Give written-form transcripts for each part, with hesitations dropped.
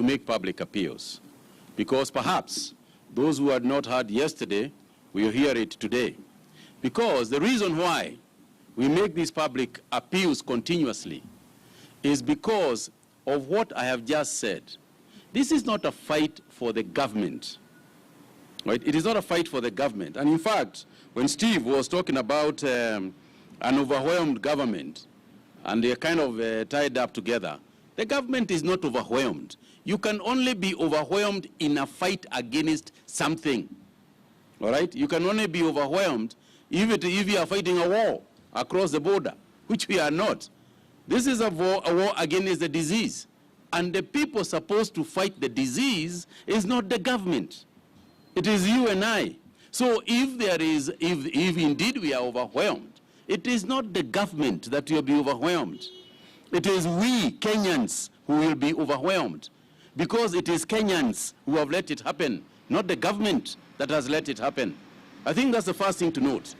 to make public appeals, because perhaps those who had not heard yesterday will hear it today. Because the reason why we make these public appeals continuously is because of what I have just said. This is not a fight for the government, right? It is not a fight for the government. And in fact, when Steve was talking about an overwhelmed government, and they're kind of tied up together, the government is not overwhelmed. You can only be overwhelmed in a fight against something, all right? You can only be overwhelmed if you are fighting a war across the border, which we are not. This is a war against the disease. And the people supposed to fight the disease is not the government. It is you and I. So if indeed we are overwhelmed, it is not the government that will be overwhelmed. It is we, Kenyans, who will be overwhelmed. Because it is Kenyans who have let it happen, not the government that has let it happen. I think that's the first thing to note.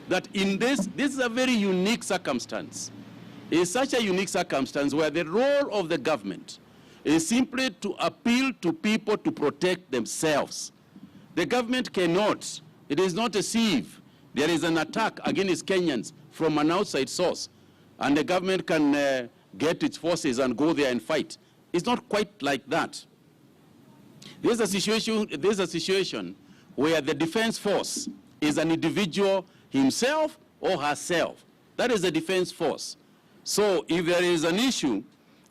That in this is a very unique circumstance. It's such a unique circumstance where the role of the government is simply to appeal to people to protect themselves. The government cannot. It is not a sieve. There is an attack against Kenyans from an outside source, and the government can get its forces and go there and fight. It's not quite like that. There's a situation where the defense force is an individual himself or herself. That is the defense force. So if there is an issue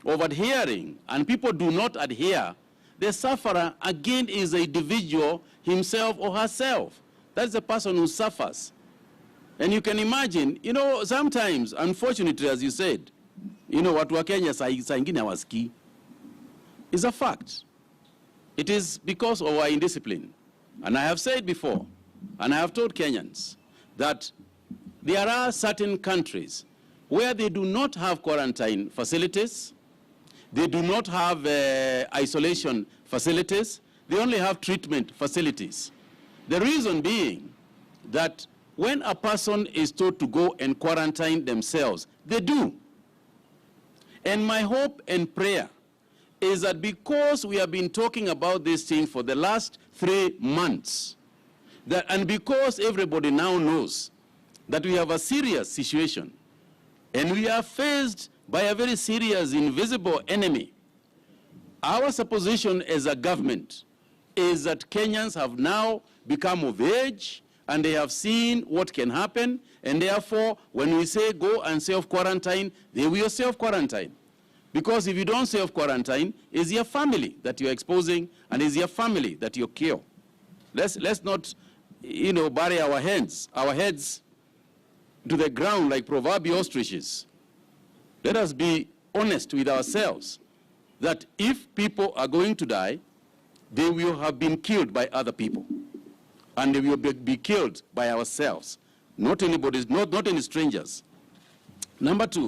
of adhering and people do not adhere, the sufferer again is the individual himself or herself. That's the person who suffers. And you can imagine, you know, sometimes, unfortunately, as you said, you know, watu wa Kenya saa ingine hawasikii. It's a fact. It is because of our indiscipline. And I have said before, and I have told Kenyans, that there are certain countries where they do not have quarantine facilities, they do not have isolation facilities, they only have treatment facilities. The reason being that when a person is told to go and quarantine themselves, they do. And my hope and prayer is that because we have been talking about this thing for the last 3 months, and because everybody now knows that we have a serious situation, and we are faced by a very serious invisible enemy, our supposition as a government is that Kenyans have now become of age, and they have seen what can happen, and therefore, when we say go and self-quarantine, they will self-quarantine. Because if you don't self-quarantine, it's your family that you're exposing, and it's your family that you kill. Let's not, you know, bury our heads to the ground like proverbial ostriches. Let us be honest with ourselves that if people are going to die, they will have been killed by other people. And they will be killed by ourselves, not any strangers. Number two,